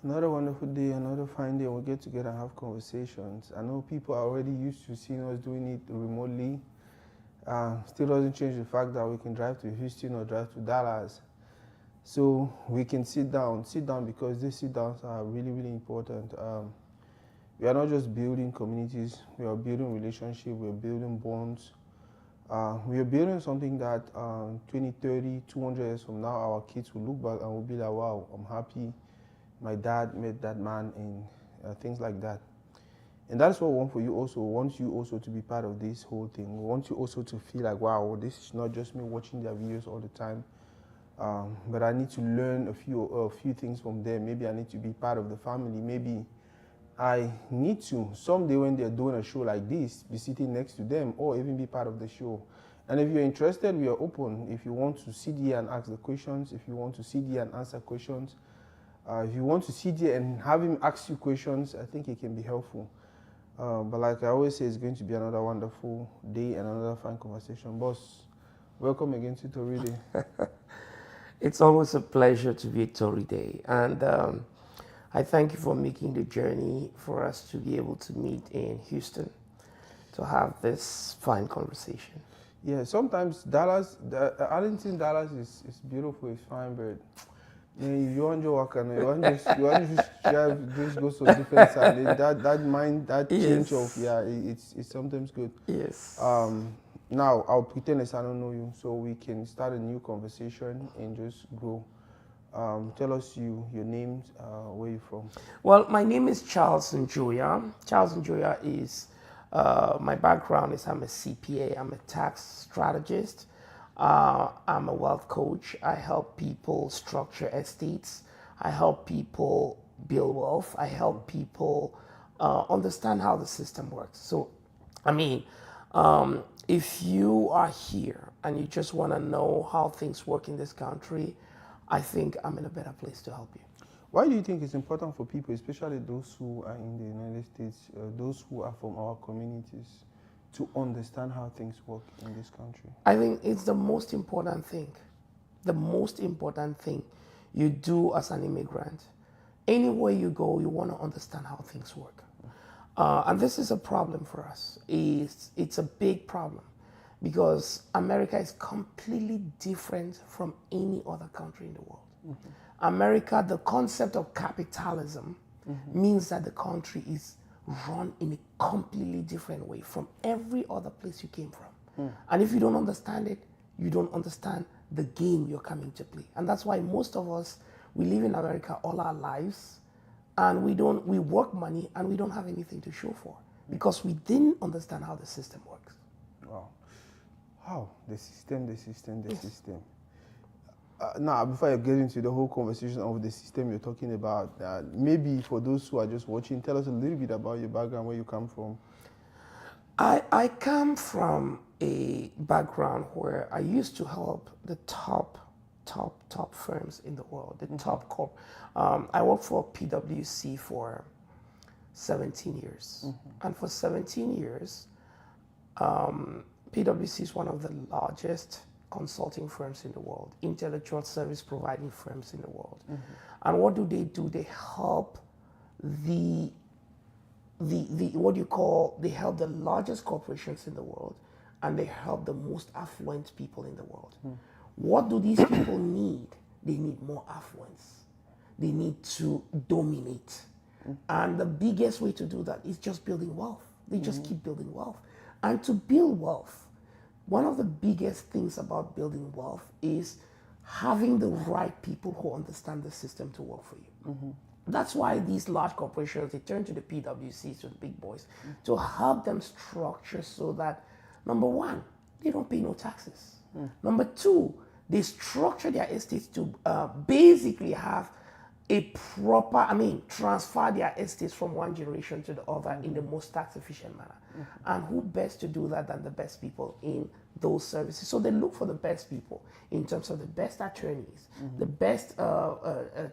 Another wonderful day, another fine day. We'll get together and have conversations. I know people are already used to seeing us doing it remotely. Still doesn't change the fact that we can drive to Houston or drive to Dallas. So we can sit down because these sit downs are really, really important. We are not just building communities, we are building relationships, we are building bonds. We are building something that 20, 30, 200 years from now, our kids will look back and will be like, wow, I'm happy my dad met that man, and things like that. And that's what we want for you also. We want you also to be part of this whole thing. We want you also to feel like, wow, this is not just me watching their videos all the time, but I need to learn a few things from them. Maybe I need to be part of the family. Maybe I need to someday when they're doing a show like this, be sitting next to them or even be part of the show. And if you're interested, we are open. If you want to sit here and ask the questions, if you want to sit here and answer questions, if you want to sit here and have him ask you questions, I think it can be helpful. But like I always say, it's going to be another wonderful day and another fine conversation. Boss, welcome again to Toridey. It's always a pleasure to be at Toridey, and I thank you for making the journey for us to be able to meet in Houston to have this fine conversation. Yeah, sometimes Arlington, Dallas is beautiful, it's fine, but if you want to work and you want to just go to a different side. That mind, that change of Yes, it's sometimes good. yes. Um, Now I'll pretend as I don't know you, so we can start a new conversation and just grow. Tell us your names, where you from. Well, my name is Charles Njoya. Charles Njoya is, my background is I'm a CPA, I'm a tax strategist, I'm a wealth coach. I help people structure estates, I help people build wealth, I help people understand how the system works. So, I mean, if you are here and you just want to know how things work in this country, I think I'm in a better place to help you. Why do you think it's important for people, especially those who are in the United States, those who are from our communities, to understand how things work in this country? I think it's the most important thing. The most important thing you do as an immigrant. Anywhere you go, you want to understand how things work. And this is a problem for us. It's a big problem because America is completely different from any other country in the world. America, the concept of capitalism means that the country is run in a completely different way from every other place you came from. And if you don't understand it, you don't understand the game you're coming to play. And that's why most of us, we live in America all our lives and we work money and we don't have anything to show for because we didn't understand how the system works. Wow. How? The system, the system, the Yes. system. Now, before I get into the whole conversation of the system you're talking about, maybe for those who are just watching, tell us a little bit about your background, where you come from. I come from a background where I used to help the top firms in the world, the top corp. I worked for PwC for 17 years. And for 17 years, PwC is one of the largest consulting firms in the world, intellectual service providing firms in the world. And what do? They help the what you call, they help the largest corporations in the world and they help the most affluent people in the world. What do these people need? They need more affluence. They need to dominate. And the biggest way to do that is just building wealth. They just keep building wealth. And to build wealth, one of the biggest things about building wealth is having the right people who understand the system to work for you. That's why these large corporations, they turn to the PwCs, to the big boys, to help them structure so that, number one, they don't pay no taxes. Number two, they structure their estates to basically have a proper, transfer their estates from one generation to the other in the most tax efficient manner. And who best to do that than the best people in those services? So they look for the best people in terms of the best attorneys, the best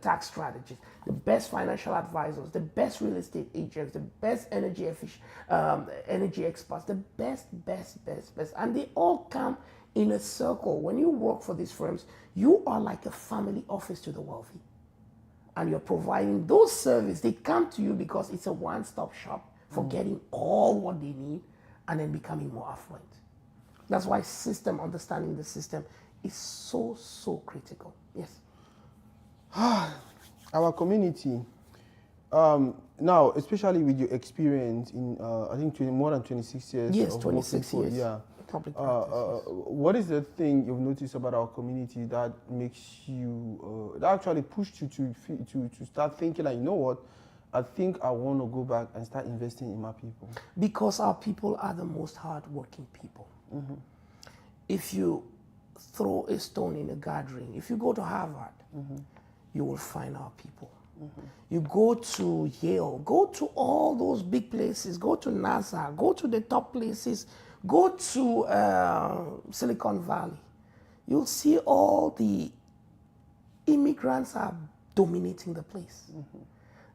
tax strategists, the best financial advisors, the best real estate agents, the best energy experts, the best. And they all come in a circle. When you work for these firms, you are like a family office to the wealthy. and you're providing those services, they come to you because it's a one-stop shop for getting all what they need and then becoming more affluent. That's why understanding the system is so, so critical. Yes. Our community, now, especially with your experience in, I think, more than 26 years. Yes, of 26 working years. Yeah. Public practice, yes. What is the thing you've noticed about our community that makes you, that actually pushed you to start thinking, like, you know what, I think I want to go back and start investing in my people? Because our people are the most hardworking people. If you throw a stone in a gathering, if you go to Harvard, you will find our people. You go to Yale, go to all those big places, go to NASA, go to the top places, go to Silicon Valley. You'll see all the immigrants are dominating the place.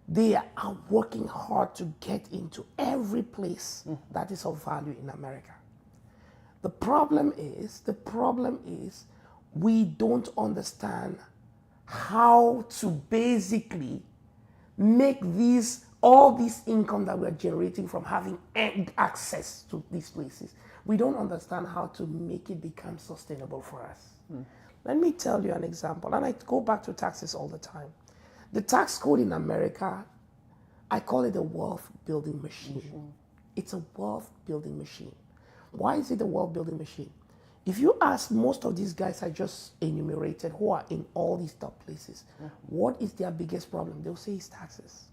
They are working hard to get into every place that is of value in America. The problem is we don't understand how to basically make all this income that we're generating from having access to these places. We don't understand how to make it become sustainable for us. Let me tell you an example, and I go back to taxes all the time. The tax code in America, I call it a wealth building machine. It's a wealth building machine. Why is it a wealth building machine? If you ask most of these guys I just enumerated who are in all these top places, what is their biggest problem? They'll say it's taxes.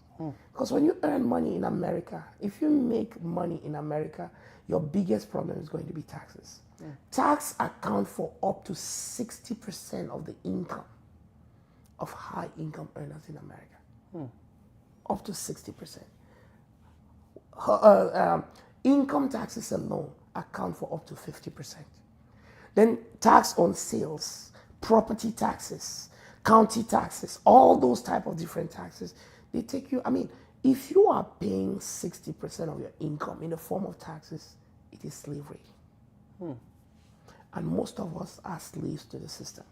Because when you earn money in America, if you make money in America, your biggest problem is going to be taxes. Tax account for up to 60% of the income of high income earners in America. Up to 60%. Income taxes alone account for up to 50%. Then tax on sales, property taxes, county taxes, all those type of different taxes, they take you, if you are paying 60% of your income in the form of taxes, it is slavery. And most of us are slaves to the system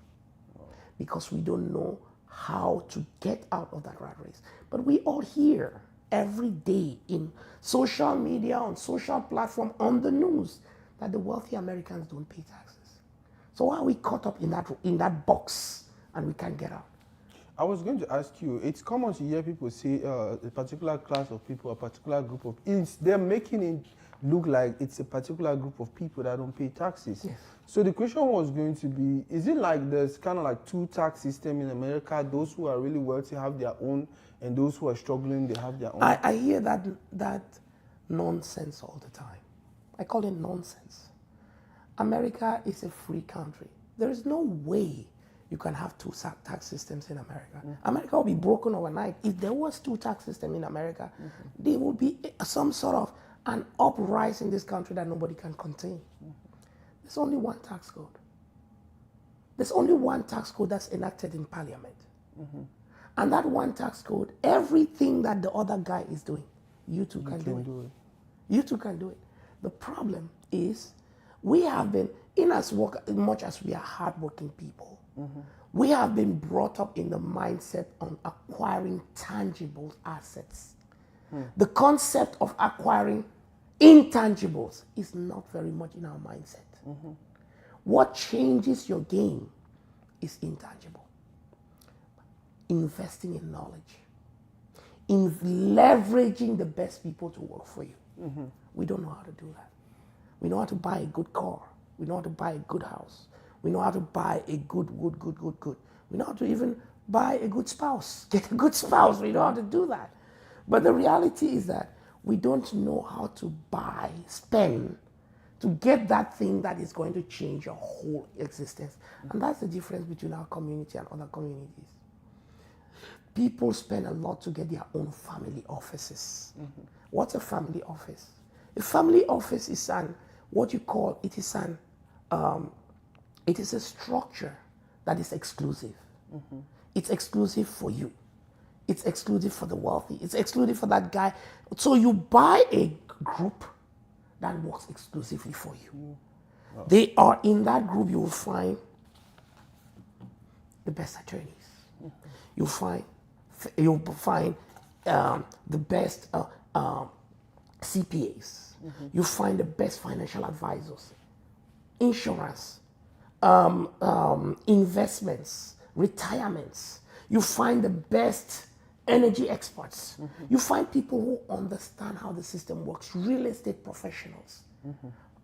because we don't know how to get out of that rat race. But we all hear every day in social media, on social platform, on the news, that the wealthy Americans don't pay taxes. So why are we caught up in that box and we can't get out? I was going to ask you, it's common to hear people say a particular class of people, a particular group of, they're making it look like it's a particular group of people that don't pay taxes. Yes. So the question was going to be, is it like there's kind of like two tax system in America? Those who are really wealthy have their own, and those who are struggling, they have their own? I hear that nonsense all the time. I call it nonsense. America is a free country. There is no way you can have two tax systems in America. America will be broken overnight. If there was two tax systems in America, there would be some sort of an uprising in this country that nobody can contain. There's only one tax code. There's only one tax code that's enacted in Parliament. And that one tax code, everything that the other guy is doing, you too can do it. You too can do it. The problem is we have been, in as much as we are hardworking people, we have been brought up in the mindset on acquiring tangible assets. The concept of acquiring intangibles is not very much in our mindset. What changes your game is intangible. Investing in knowledge, in leveraging the best people to work for you. We don't know how to do that. We know how to buy a good car. We know how to buy a good house. We know how to buy a good. We know how to even buy a good spouse. Get a good spouse. We know how to do that. But the reality is that we don't know how to spend, to get that thing that is going to change your whole existence. And that's the difference between our community and other communities. People spend a lot to get their own family offices. What's a family office? A family office is it is a structure that is exclusive. It's exclusive for you. It's exclusive for the wealthy. It's exclusive for that guy. So you buy a group that works exclusively for you. They are in that group, you will find the best attorneys. You'll find You'll find the best CPAs. You find the best financial advisors, insurance, investments, retirements. You find the best energy experts. You find people who understand how the system works, real estate professionals,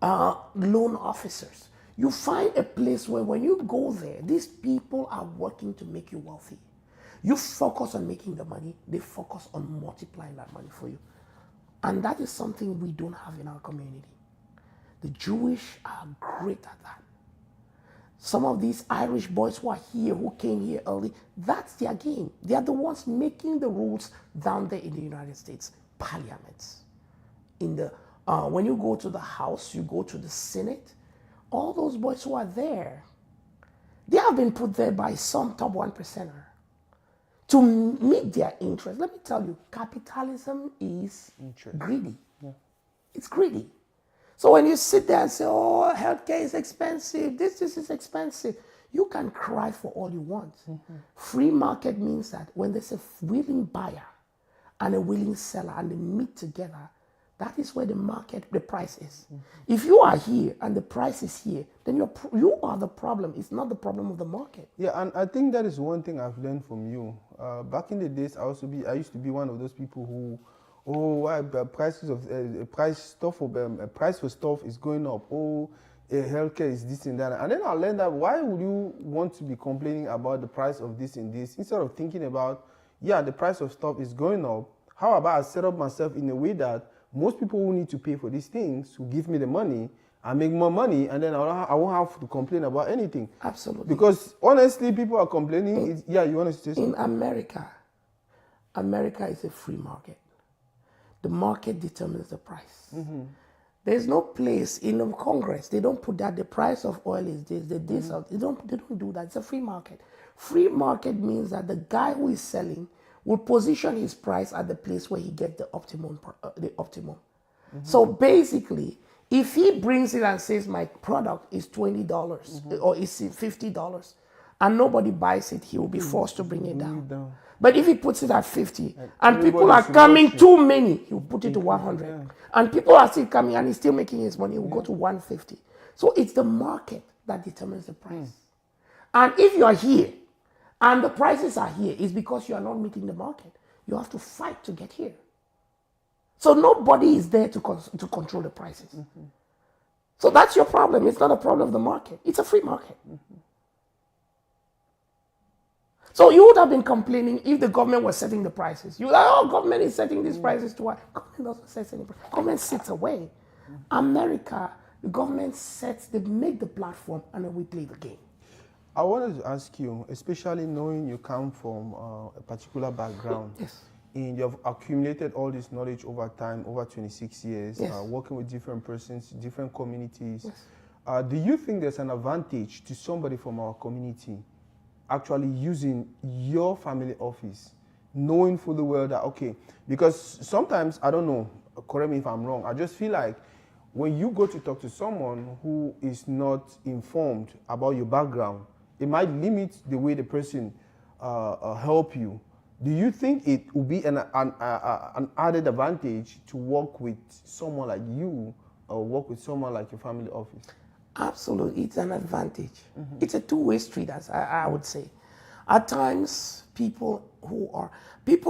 loan officers. You find a place where when you go there, these people are working to make you wealthy. You focus on making the money, they focus on multiplying that money for you. And that is something we don't have in our community. The Jewish are great at that. Some of these Irish boys who are here, who came here early, that's their game. They are the ones making the rules down there in the United States, parliaments. When you go to the House, you go to the Senate, all those boys who are there, they have been put there by some top 1%er to meet their interest. Let me tell you, capitalism is greedy. Yeah. It's greedy. So when you sit there and say, oh, healthcare is expensive, this is expensive, you can cry for all you want. Free market means that when there's a willing buyer and a willing seller and they meet together, that is where the price is. If you are here and the price is here, then you are the problem. It's not the problem of the market. Yeah, and I think that is one thing I've learned from you. Back in the days, I used to be one of those people who, why price for stuff is going up. Healthcare is this and that. And then I learned that why would you want to be complaining about the price of this and this instead of thinking about, the price of stuff is going up. How about I set up myself in a way that most people who need to pay for these things will give me the money, I make more money, and then I won't have to complain about anything. Absolutely. Because honestly, people are complaining. You want to say something? In America is a free market. The market determines the price. There's no place in the Congress, they don't put that the price of oil is this, they don't do that. It's a free market. Free market means that the guy who is selling will position his price at the place where he gets the optimum. So basically, if he brings it and says my product is $20 or is $50 and nobody buys it, he will be forced to bring it down. But if he puts it at 50 and people are coming too many, he will put it to 100. And people are still coming and he's still making his money, he will go to 150. So it's the market that determines the price. And if you are here and the prices are here, it's because you are not meeting the market. You have to fight to get here. So nobody is there to control the prices. So that's your problem. It's not a problem of the market. It's a free market. So you would have been complaining if the government was setting the prices. You were like, oh, government is setting these prices too high. Government doesn't set any price. Government sits away. America, the government they make the platform and then we play the game. I wanted to ask you, especially knowing you come from a particular background. Yes. And you have accumulated all this knowledge over time, over 26 years, yes. Working with different persons, different communities. Yes. Do you think there's an advantage to somebody from our community actually using your family office, knowing fully well that, okay, because sometimes, I don't know, correct me if I'm wrong, I just feel like when you go to talk to someone who is not informed about your background, it might limit the way the person help you. Do you think it will be an added advantage to work with someone like you or work with someone like your family office? Absolutely, it's an advantage. It's a two-way street, as I would say. At times, people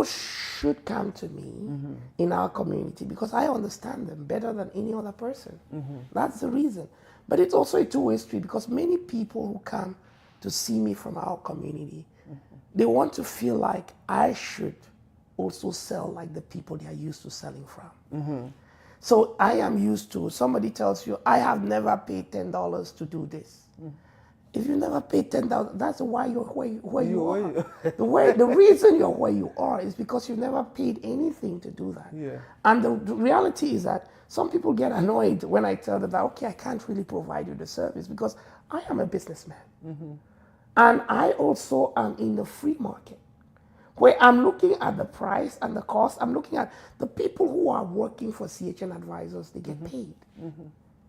should come to me in our community because I understand them better than any other person. That's the reason. But it's also a two-way street because many people who come to see me from our community, they want to feel like I should also sell like the people they are used to selling from. So I am used to, somebody tells you, I have never paid $10 to do this. If you never paid $10, that's why you're where you are. The reason you're where you are is because you never paid anything to do that. Yeah. And the reality is that some people get annoyed when I tell them that, okay, I can't really provide you the service because I am a businessman. And I also am in the free market, where I'm looking at the price and the cost. I'm looking at the people who are working for CHN advisors, they get paid.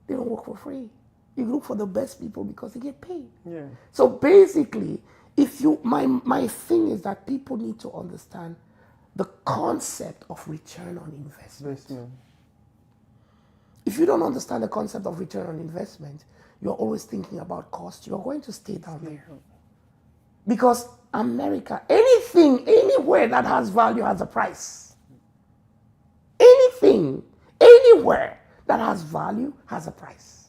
They don't work for free. You look for the best people because they get paid. Yeah. So basically, if you, my thing is that people need to understand the concept of return on investment. If you don't understand the concept of return on investment, you're always thinking about cost. You're going to stay down there. Because America, anything, anywhere that has value has a price. Anything, anywhere that has value has a price.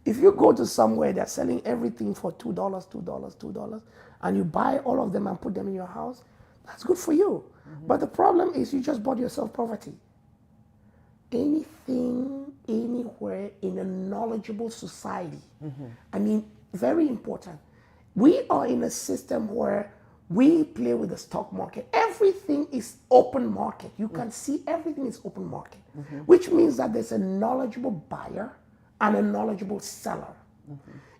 If you go to somewhere they're selling everything for $2, $2, and you buy all of them and put them in your house, that's good for you. But the problem is you just bought yourself poverty. Anything, anywhere in a knowledgeable society. I mean, very important. We are in a system where we play with the stock market. Everything is open market. You can see everything is open market, which means that there's a knowledgeable buyer and a knowledgeable seller.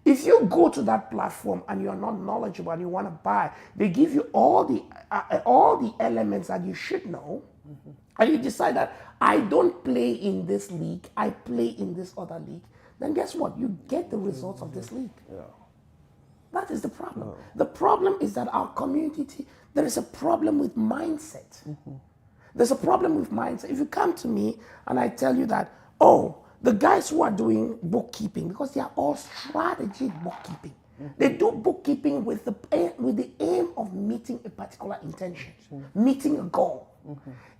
If you go to that platform and you're not knowledgeable and you want to buy, they give you all the elements that you should know, and you decide that I don't play in this league, I play in this other league, then guess what? You get the results of this league. That is the problem. The problem is that our community, there is a problem with mindset. There's a problem with mindset. If you come to me and I tell you that, oh, the guys who are doing bookkeeping, because they are all strategic bookkeeping, they do bookkeeping with the aim of meeting a particular intention, meeting a goal.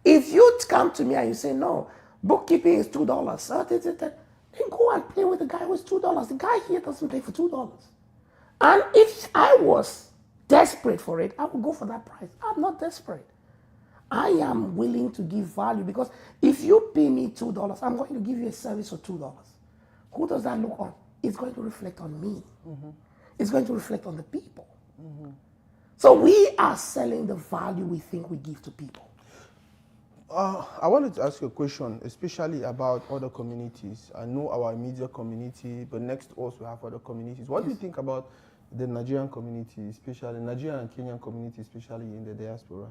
If you come to me and you say, no, bookkeeping is $2, then go and play with the guy who's $2. The guy here doesn't pay for $2. And if I was desperate for it, I would go for that price. I'm not desperate. I am willing to give value, because if you pay me $2, I'm going to give you a service for $2. Who does that look on? It's going to reflect on me. It's going to reflect on the people. So we are selling the value we think we give to people. I wanted to ask you a question, especially about other communities. I know our immediate community, but next to us we have other communities. What do you think about the Nigerian community, especially Nigerian and Kenyan community, especially in the diaspora?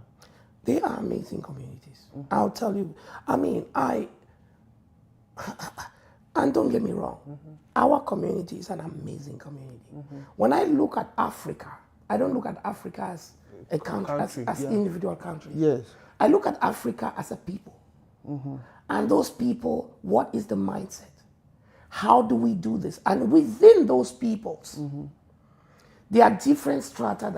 They are amazing communities. I'll tell you. I mean, and don't get me wrong, our community is an amazing community. When I look at Africa, I don't look at Africa as a country, as individual countries. Yes. I look at Africa as a people. And those people, what is the mindset? How do we do this? And within those peoples, there are different strata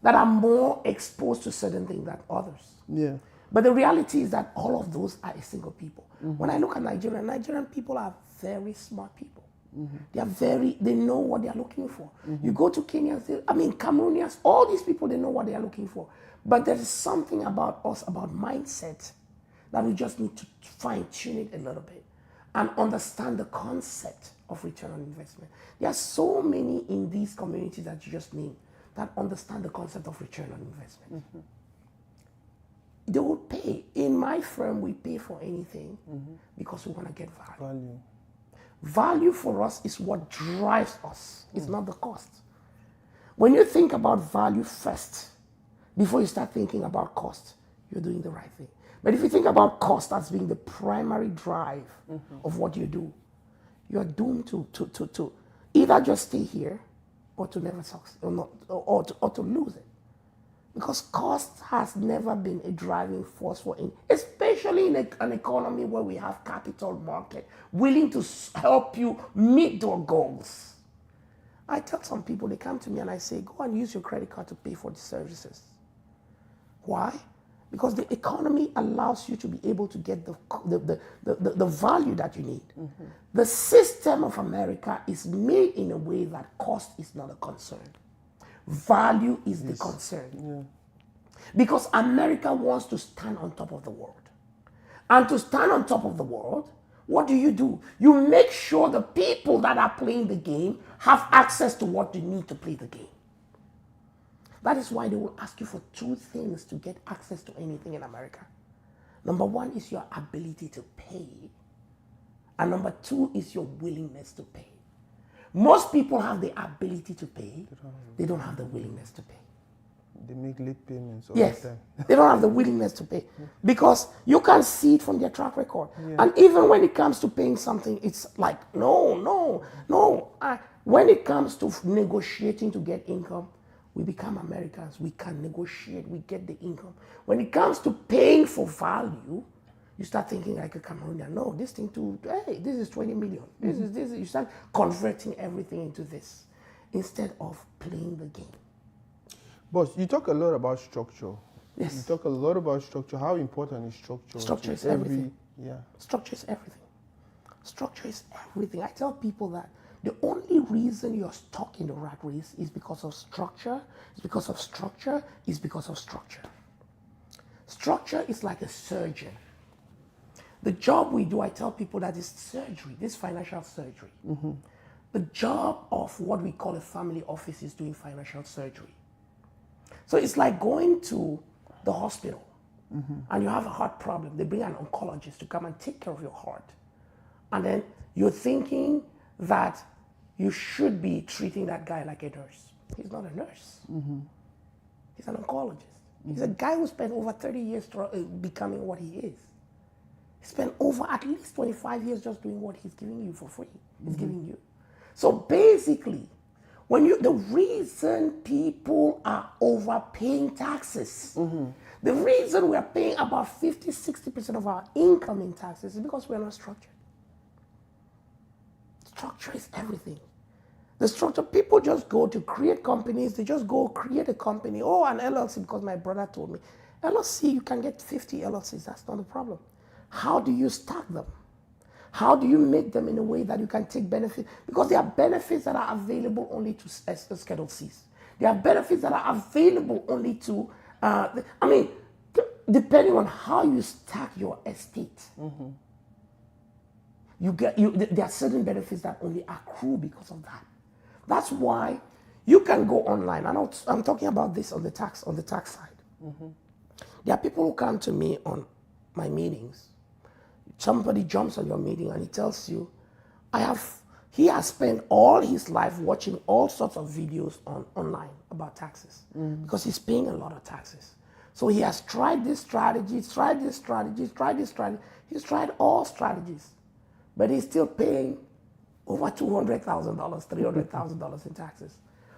that are more exposed to certain things than others. Yeah. But the reality is that all of those are a single people. When I look at Nigerian people are very smart people. They know what they are looking for. You go to Kenya, Cameroonians, all these people, they know what they are looking for. But there is something about us, about mindset, that we just need to fine tune it a little bit and understand the concept of return on investment. There are so many in these communities that you just named that understand the concept of return on investment. They will pay. In my firm, we pay for anything because we want to get value. Value for us is what drives us. It's not the cost. When you think about value first, before you start thinking about cost, you're doing the right thing. But if you think about cost as being the primary drive of what you do, you're doomed to either just stay here or to never succeed, or to lose it. Because cost has never been a driving force for especially in an economy where we have capital market willing to help you meet your goals. I tell some people, they come to me and I say, go and use your credit card to pay for the services. Why? Because the economy allows you to be able to get the value that you need. The system of America is made in a way that cost is not a concern. Value is the concern. Because America wants to stand on top of the world. And to stand on top of the world, what do? You make sure the people that are playing the game have access to what they need to play the game. That is why they will ask you for two things to get access to anything in America. Number one is your ability to pay. And number two is your willingness to pay. Most people have the ability to pay. They don't have the willingness to pay. They make late payments all the time. They don't have the willingness to pay. Because you can see it from their track record. And even when it comes to paying something, it's like, no. When it comes to negotiating to get income, we become Americans. We can negotiate, we get the income. When it comes to paying for value, you start thinking like a Cameroonian. No, this thing hey, this is 20 million. This is, you start converting everything into this instead of playing the game. Boss, you talk a lot about structure. Yes. You talk a lot about structure. How important is structure? Structure is everything. Yeah. Structure is everything. Structure is everything. I tell people that the only reason you're stuck in the rat race is because of structure, is because of structure, is because of structure. Structure is like a surgeon. The job we do, I tell people that is surgery, this financial surgery. The job of what we call a family office is doing financial surgery. So it's like going to the hospital and you have a heart problem. They bring an oncologist to come and take care of your heart. And then you're thinking that you should be treating that guy like a nurse. He's not a nurse. He's an oncologist. He's a guy who spent over 30 years becoming what he is. He spent over at least 25 years just doing what he's giving you for free. He's giving you. So basically, the reason people are overpaying taxes, the reason we're paying about 50-60% of our income in taxes is because we're not structured. Structure is everything. The structure, people just go to create companies, they just go create a company. Oh, an LLC, because my brother told me. LLC, you can get 50 LLCs, that's not a problem. How do you stack them? How do you make them in a way that you can take benefit? Because there are benefits that are available only to Schedule Cs. There are benefits that are available only to, depending on how you stack your estate. There are certain benefits that only accrue because of that. That's why you can go online, and I'm talking about this on the tax side. There are people who come to me on my meetings. Somebody jumps on your meeting and he tells you, he has spent all his life watching all sorts of videos online about taxes because he's paying a lot of taxes. So he has tried this strategy, tried this strategy, tried this strategy. He's tried all strategies, but he's still paying over $200,000, $300,000 in taxes.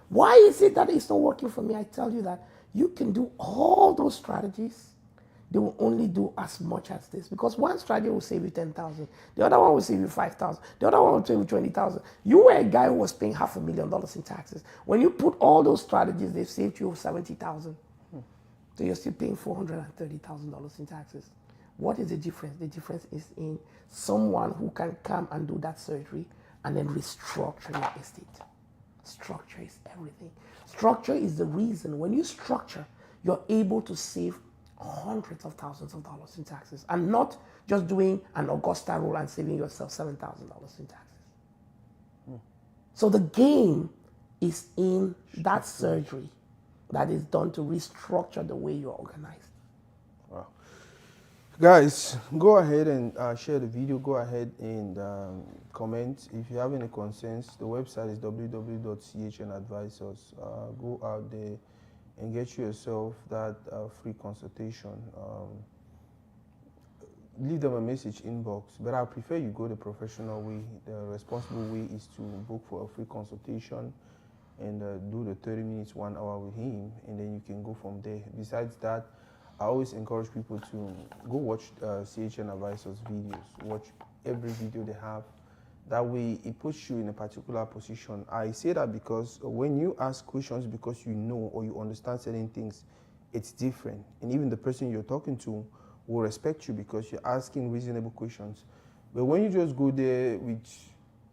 Why is it that it's not working for me? I tell you that you can do all those strategies. They will only do as much as this, because one strategy will save you 10,000, the other one will save you 5,000, the other one will save you 20,000. You were a guy who was paying $500,000 in taxes. When you put all those strategies, they've saved you 70,000. So you're still paying $430,000 in taxes. What is the difference? The difference is in someone who can come and do that surgery and then restructure your estate. Structure is everything. Structure is the reason when you structure, you're able to save hundreds of thousands of dollars in taxes, and not just doing an Augusta rule and saving yourself $7,000 in taxes. So the game is in that surgery that is done to restructure the way you're organized. Wow. Guys, go ahead and share the video. Go ahead and comment. If you have any concerns, the website is www.chnadvisors. Go out there and get yourself that free consultation. Leave them a message inbox, but I prefer you go the professional way. The responsible way is to book for a free consultation and do the 30 minutes, 1 hour with him, and then you can go from there. Besides that, I always encourage people to go watch CHN Advisors videos. Watch every video they have. That way, it puts you in a particular position. I say that because when you ask questions because you know or you understand certain things, it's different. And even the person you're talking to will respect you because you're asking reasonable questions. But when you just go there with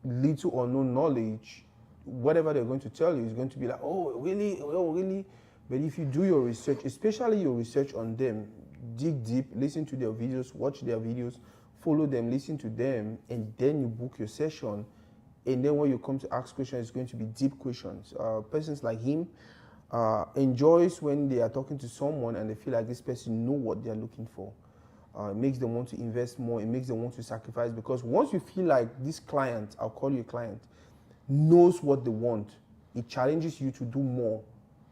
little or no knowledge, whatever they're going to tell you is going to be like, oh, really? Oh, really? But if you do your research, especially your research on them, dig deep, listen to their videos, watch their videos, follow them, listen to them, and then you book your session. And then when you come to ask questions, it's going to be deep questions. Persons like him enjoys when they are talking to someone and they feel like this person knows what they're looking for. It makes them want to invest more. It makes them want to sacrifice, because once you feel like this client, I'll call you a client, knows what they want, it challenges you to do more,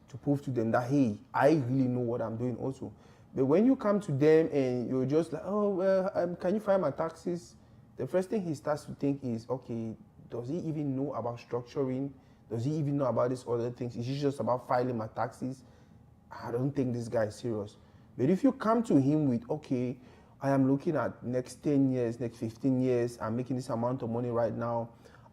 to prove to them that, hey, I really know what I'm doing also. But when you come to them and you're just like, oh, well, can you file my taxes? The first thing he starts to think is, okay, does he even know about structuring? Does he even know about these other things? Is he just about filing my taxes? I don't think this guy is serious. But if you come to him with, okay, I am looking at next 10 years, next 15 years, I'm making this amount of money right now,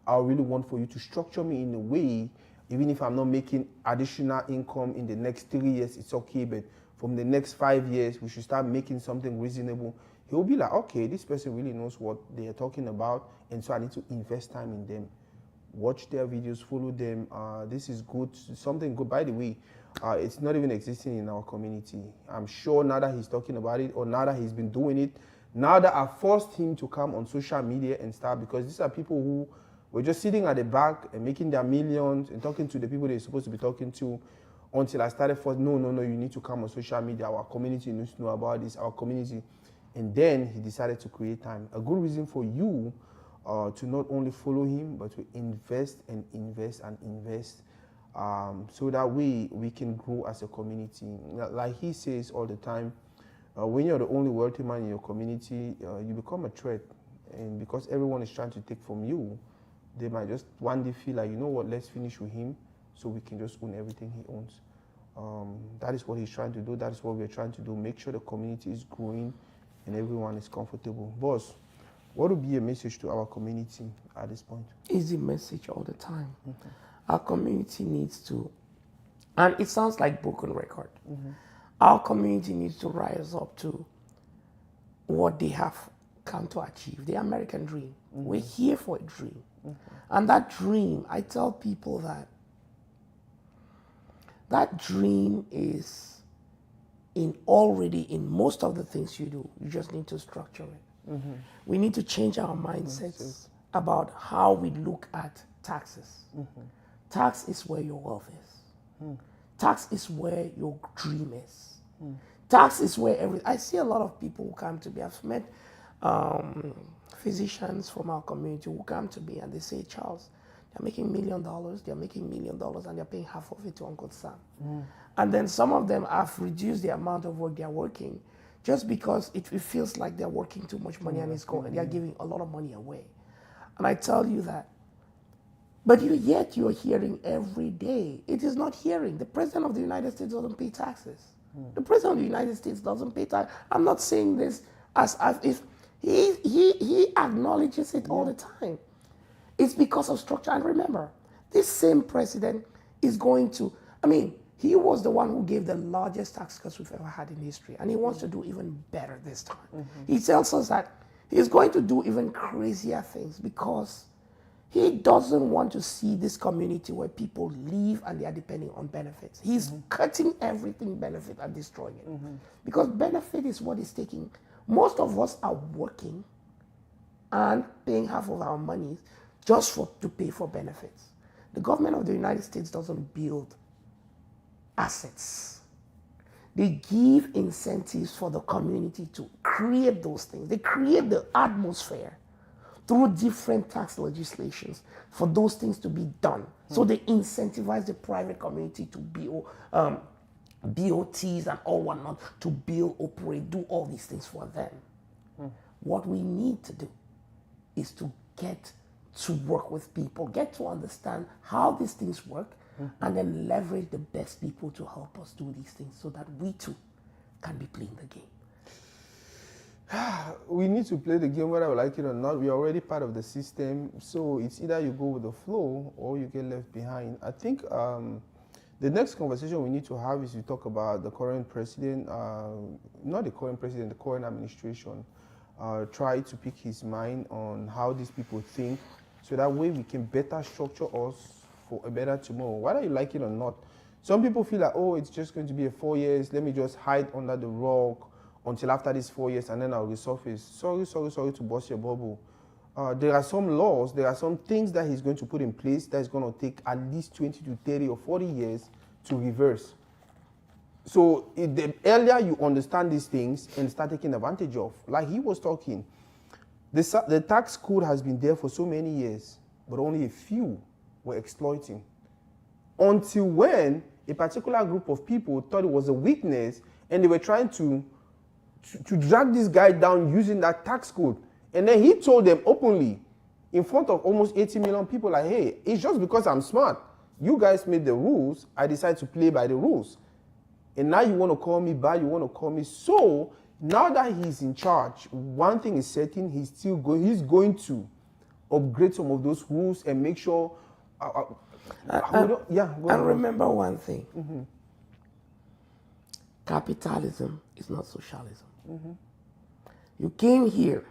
I really want for you to structure me in a way, even if I'm not making additional income in the next 3 years, it's okay, but from the next 5 years, we should start making something reasonable. He'll be like, okay, this person really knows what they are talking about, and so I need to invest time in them. Watch their videos, follow them. This is good, something good. By the way, it's not even existing in our community. I'm sure now that he's talking about it, or now that he's been doing it, now that I forced him to come on social media and start, because these are people who were just sitting at the back and making their millions and talking to the people they're supposed to be talking to, until I started for, no, you need to come on social media. Our community needs to know about this, our community. And then he decided to create time. A good reason for you to not only follow him, but to invest and invest and invest, so that we can grow as a community. Like he says all the time, when you're the only wealthy man in your community, you become a threat. And because everyone is trying to take from you, they might just one day feel like, you know what, let's finish with him so we can just own everything he owns. That is what he's trying to do. That is what we're trying to do. Make sure the community is growing and everyone is comfortable. Boss, what would be a message to our community at this point? Easy message all the time. Mm-hmm. Our community needs to, and it sounds like broken record. Mm-hmm. Our community needs to rise up to what they have come to achieve, the American dream. Mm-hmm. We're here for a dream. Mm-hmm. And that dream, I tell people that dream is already in most of the things you do. You just need to structure it. Mm-hmm. We need to change our mindsets about how we look at taxes. Mm-hmm. Tax is where your wealth is. Mm. Tax is where your dream is. Mm. Tax is where I see a lot of people who come to me. I've met physicians from our community who come to me and they say, Charles, they're making $1 million, and they're paying half of it to Uncle Sam. Mm. And then some of them have reduced the amount of work they're working just because it feels like they're working too much money and it's going, and they're giving a lot of money away. And I tell you that. But yet you're hearing every day. It is not hearing. The President of the United States doesn't pay taxes. Mm. The President of the United States doesn't pay taxes. I'm not saying this as if he acknowledges it all the time. It's because of structure. And remember, this same president is going to, he was the one who gave the largest tax cuts we've ever had in history. And he wants to do even better this time. Mm-hmm. He tells us that he's going to do even crazier things because he doesn't want to see this community where people live and they are depending on benefits. He's cutting everything benefit and destroying it. Mm-hmm. Because benefit is what is taking. Most of us are working and paying half of our money just to pay for benefits. The government of the United States doesn't build assets. They give incentives for the community to create those things. They create the atmosphere through different tax legislations for those things to be done. So they incentivize the private community to build BOTs and all whatnot, to build, operate, do all these things for them. What we need to do is to get to work with people, get to understand how these things work, and then leverage the best people to help us do these things so that we too can be playing the game. We need to play the game whether we like it or not. We are already part of the system, so it's either you go with the flow or you get left behind. I think the next conversation we need to have is to talk about the current president, not the current president, the current administration. Try to pick his mind on how these people think, so that way we can better structure us for a better tomorrow, whether you like it or not. Some people feel like, oh, it's just going to be a 4 years, let me just hide under the rock until after these 4 years and then I'll resurface. Sorry to burst your bubble. There are some laws, there are some things that he's going to put in place that's going to take at least 20 to 30 or 40 years to reverse. So the earlier you understand these things and start taking advantage of, like he was talking, the tax code has been there for so many years, but only a few were exploiting. Until when a particular group of people thought it was a weakness and they were trying to drag this guy down using that tax code. And then he told them openly, in front of almost 80 million people, like, hey, it's just because I'm smart. You guys made the rules. I decide to play by the rules. And now you want to call me bad, you want to call me. So now that he's in charge, one thing is certain, he's going to upgrade some of those rules and make sure. And remember one thing. Mm-hmm. Capitalism is not socialism. Mm-hmm. You came here.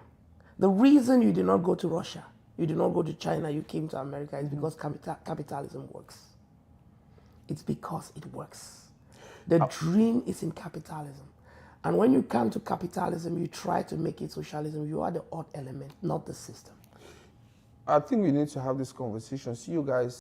The reason you did not go to Russia, you did not go to China, you came to America is because capitalism works. It's because it works. The dream is in capitalism. And when you come to capitalism, you try to make it socialism. You are the odd element, not the system. I think we need to have this conversation. See you guys.